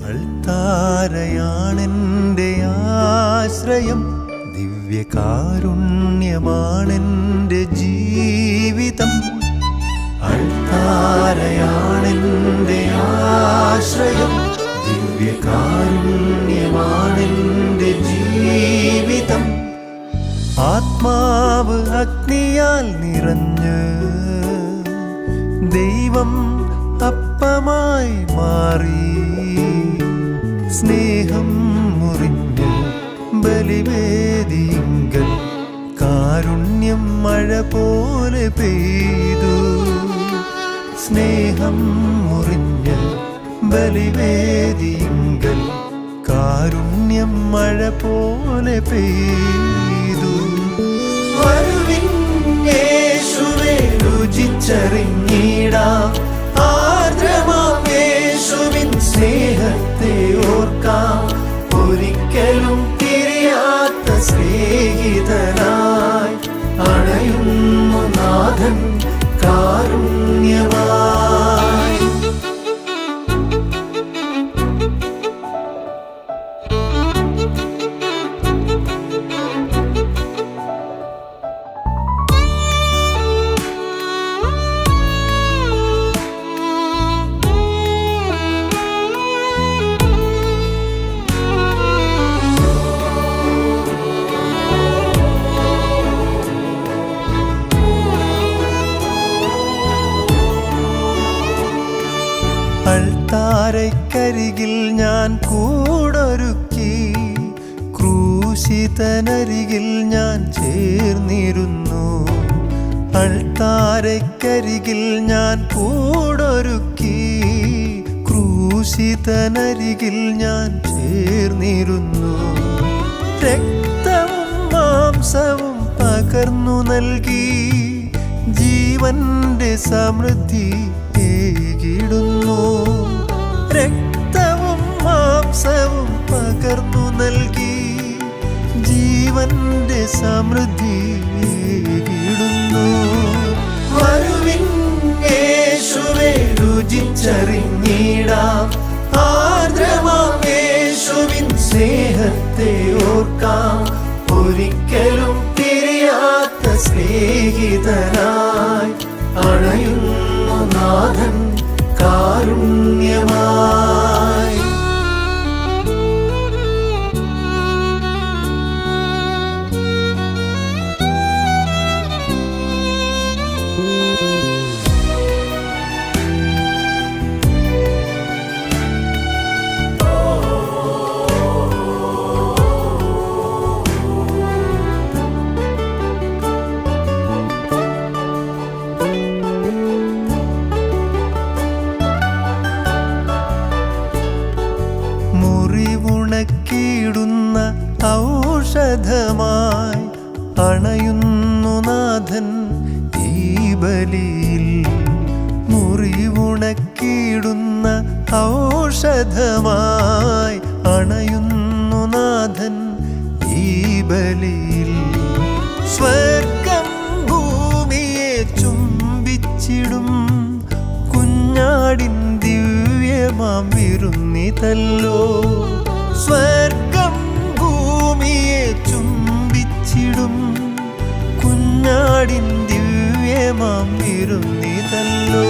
അൾത്താരയാണെൻ്റെ ആശ്രയം, ദിവ്യകാരുണ്യമാണെൻ്റെ ജീവിതം. അൾത്താരയാണെൻ്റെ ആശ്രയം, ദിവ്യകാരുണ്യമാണെൻ്റെ ജീവിതം. ആത്മാവ് അഗ്നിയാൽ നിറഞ്ഞ് ദൈവം അപ്പമായി മാറി, സ്നേഹം മുറിഞ്ഞ് ബലിവേദിങ്കൽ കാരുണ്യം മഴ പോലെ പെയ്തു. സ്നേഹം മുറിഞ്ഞ് ബലിവേദിങ്കൽ കാരുണ്യം മഴ പോലെ പെയ്തു. വരുവിൻ യേശുവേ രുചിച്ചറിഞ്ഞിടാം, ആർദ്രമാം യേശുവിൻ സ്നേഹത്തെ ഓർക്കാം. ഒരിക്കലും തിരിയാത്ത സ്നേഹിതനായി അണയുന്നു നാഥൻ കാരുണ്യമായി. അൾത്താരയ്ക്കരികിൽ ഞാൻ കൂടൊരുക്കി, ക്രൂശിതനരികിൽ ഞാൻ ചേർന്നിരുന്നു. അൾത്താരയ്ക്കരികിൽ ഞാൻ കൂടൊരുക്കി, ക്രൂശിതനരികിൽ ഞാൻ ചേർന്നിരുന്നു. രക്തവും മാംസവും പകർന്നു നൽകി ജീവന്റെ സമൃദ്ധി ഏകിടുന്നു. രക്തവും മാംസവും പകർന്നു നൽകി ജീവന്റെ സമൃദ്ധി ഏകിടുന്നു. വരുവിൻ യേശുവേ രുചിച്ചറിഞ്ഞിടാം, ആർദ്രമാം യേശുവിൻ സ്നേഹത്തെ ഓർക്കാം. ഒരിക്കലും തിരിയാത്ത സ്നേഹിതനായി അണയുന്നു നാഥൻ കാരുണ്യമായി. മുറിവുണക്കിയിടുന്ന ഔഷധമായി അണയുന്നു നാഥൻ ഈ ബലിയിൽ. മുറിവുണക്കിയിടുന്ന ഔഷധമായി അണയുന്നു നാഥൻ ഈ ബലിയിൽ. സ്വർഗം ഭൂമിയെ ചുംബിച്ചിടും കുഞ്ഞാടിൻ ദിവ്യമാം വിരുന്നിതല്ലോ. സ്വർഗം ഭൂമിയെ ചുംബിച്ചിടും കുഞ്ഞാടിൻ ദിവ്യമാം വിരുന്നിതല്ലോ.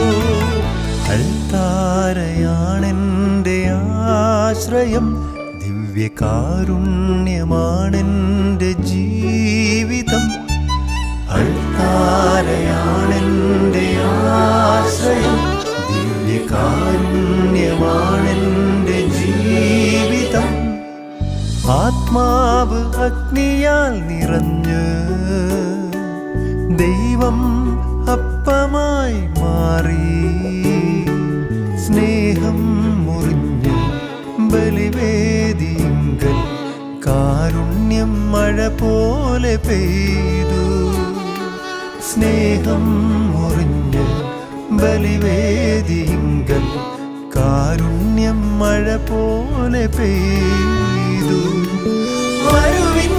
അൾത്താരയാണെൻ്റെ ആശ്രയം, ദിവ്യകാരുണ്യമാണെൻ്റെ ജീവിതം. അൾത്താരയാണെൻ്റെ ആശ്രയം, ദിവ്യകാരുണ്യമാണെൻ്റെ ജീവിതം. ആത്മാവ് അഗ്നിയാൽ നിറഞ്ഞ് ദൈവം അപ്പമായി മാറി, സ്നേഹം മുറിഞ്ഞ് ബലിവേദിങ്കൽ കാരുണ്യം മഴ പോലെ പെയ്തു. സ്നേഹം മുറിഞ്ഞ് ബലിവേദിങ്കൽ കാരുണ്യം മഴ പോലെ പെയ്തു. വരുവിൻ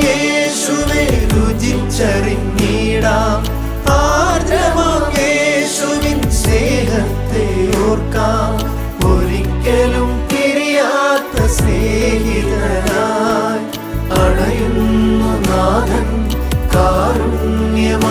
യേശുവേ രുചിച്ചറിഞ്ഞിടാം, ആർദ്രമാം യേശുവിൻ സ്നേഹത്തെ ഓർക്കാം. ഒരിക്കലും തിരി സ്നേഹിതനായി അണയുന്നു നാഥൻ കാരുണ്യമായി.